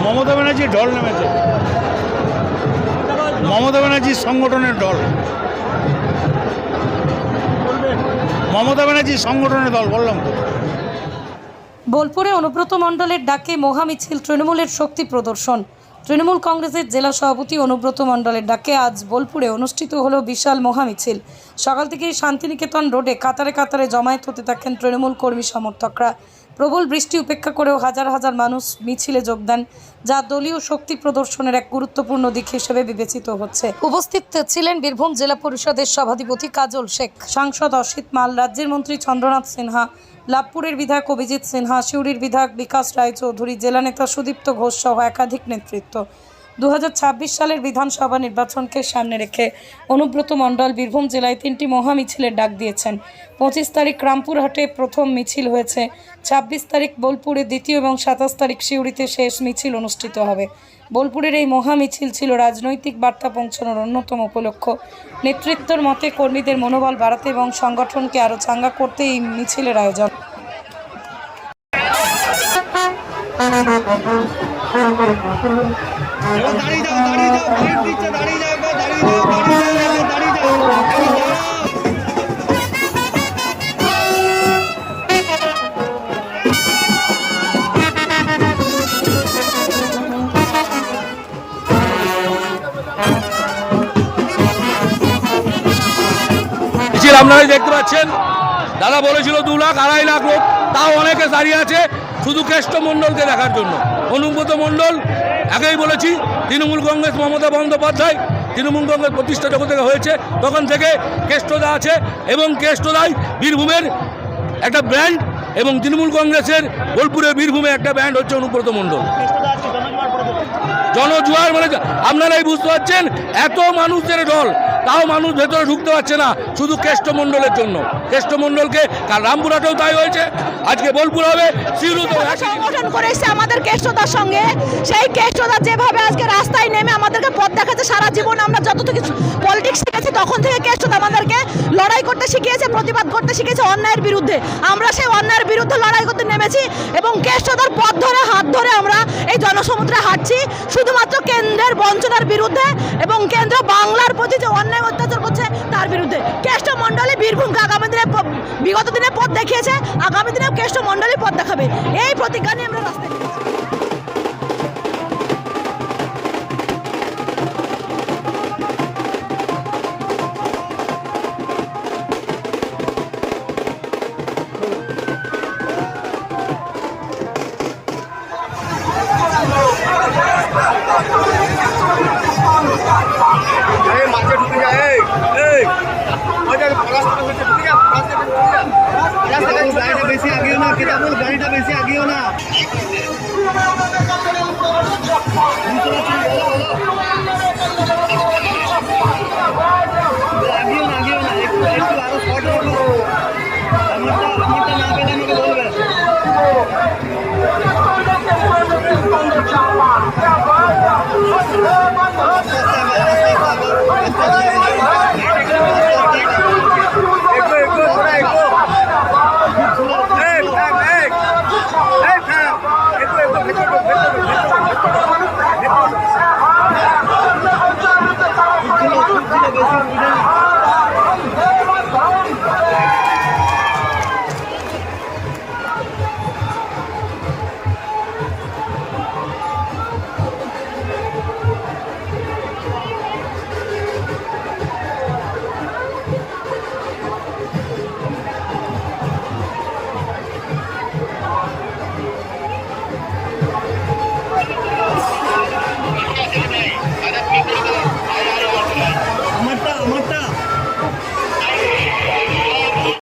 মমতা ব্যানার্জির ঢল নেমেছে, মমতা ব্যানার্জির সংগঠনের ঢল, মমতা ব্যানার্জির সংগঠনের দল বললাম তো। বোলপুরে অনুব্রত মণ্ডলের ডাকে মহামিছিল, তৃণমূলের শক্তি প্রদর্শন। তৃণমূল কংগ্রেসের জেলা সভাপতি অনুব্রত মণ্ডলের ডাকে আজ বোলপুরে অনুষ্ঠিত হলো বিশাল মহামিছিল। সকাল থেকেই শান্তিনিকেতন রোডে কাতারে কাতারে জমায়েত হতে থাকেন তৃণমূল কর্মী সমর্থকরা। প্রবল বৃষ্টি উপেক্ষা করেও হাজার হাজার মানুষ মিছিলে যোগ দেন, যা দলীয় শক্তি প্রদর্শনের এক গুরুত্বপূর্ণ দিক হিসেবে বিবেচিত হচ্ছে। উপস্থিত ছিলেন বীরভূম জেলা পরিষদের সভাধিপতি কাজল শেখ, সাংসদ অসিত মাল, রাজ্যের মন্ত্রী চন্দ্রনাথ সিনহা, লাভপুরের বিধায়ক অভিজিৎ সিনহা, সিউড়ির বিধায়ক বিকাশ রায়চৌধুরী, জেলা নেতা সুদীপ্ত ঘোষ সহ একাধিক নেতৃত্ব। 2026 সালের বিধানসভা নির্বাচনকে সামনে রেখে অনুব্রত মণ্ডল বীরভূম জেলায় 3টি মহামিছিলের ডাক দিয়েছেন। 25 তারিখ রামপুরহাটে প্রথম মিছিল হয়েছে, 26 তারিখ বোলপুরে দ্বিতীয় এবং 27 তারিখ সিউড়িতে শেষ মিছিল অনুষ্ঠিত হবে। বোলপুরের এই মহামিছিল ছিল রাজনৈতিক বার্তা পৌঁছানোর অন্যতম উপলক্ষ্য। নেতৃত্বের মতে কর্মীদের মনোবল বাড়াতে এবং সংগঠনকে আরও চাঙ্গা করতে এই মিছিলের আয়োজন। আপনারা দেখতে পাচ্ছেন, দাদা বলেছিল 2 লাখ 2.5 লাখ লোক, তাও অনেকে দাঁড়িয়ে আছে শুধু কেষ্ট মণ্ডলকে দেখার জন্য। অনুব্রত মণ্ডল আগেই বলেছি, তৃণমূল কংগ্রেস মমতা বন্দ্যোপাধ্যায়, তৃণমূল কংগ্রেস প্রতিষ্ঠা যখন থেকে হয়েছে তখন থেকে কেষ্টদা আছে, এবং কেষ্টদাই বীরভূমের একটা ব্র্যান্ড, এবং তৃণমূল কংগ্রেসের বোলপুরের বীরভূমে একটা ব্র্যান্ড হচ্ছে অনুব্রত মণ্ডল। জনজোয়ার মানে আপনারাই বুঝতে পারছেন, এত মানুষদের ঢল, তাও মানুষ ভেতরে ঢুকতে পারছে না শুধু কেষ্টমণ্ডলের জন্য। কেষ্টমণ্ডলকে কাল রামপুরহাটেও তাই হয়েছে, আজকে বোলপুর হবে, সিউড়িতেও সংগঠন করে এসেছে আমাদের কেষ্টদার সঙ্গে। সেই কেষ্টদা যেভাবে আজকে রাস্তায় নেমে আমাদেরকে পথ দেখাচ্ছে, সারা জীবন আমরা যত থেকে পলিটিক্স শিখেছি তখন থেকে কেষ্টদা আমাদেরকে লড়াই করতে শিখিয়েছে, প্রতিবাদ করতে শিখেছে অন্যায়ের বিরুদ্ধে। আমরা সেই অন্যায়ের বিরুদ্ধে লড়াই করতে নেমেছি এবং কেষ্টদার পথ ধরে হাত ধরে আমরা এই জনসমুদ্রে হাঁটছি, শুধুমাত্র কেন্দ্রের বঞ্চনার বিরুদ্ধে এবং কেন্দ্র বাংলার প্রতি যে অন্যায় অত্যাচার করছে তার বিরুদ্ধে। কেষ্টমণ্ডলী বীরভূমকে আগামী দিনে, বিগত দিনে পথ দেখিয়েছে, আগামী দিনে কেষ্টমণ্ডলী পথ দেখাবে, এই প্রতিজ্ঞা নিয়ে আমরা রাস্তায় নেমেছি। গাড়িটা বেশি আগিয়েও না, একটু আরো শর্ট করবো, আমারটা না পেলে আমাকে বলবে।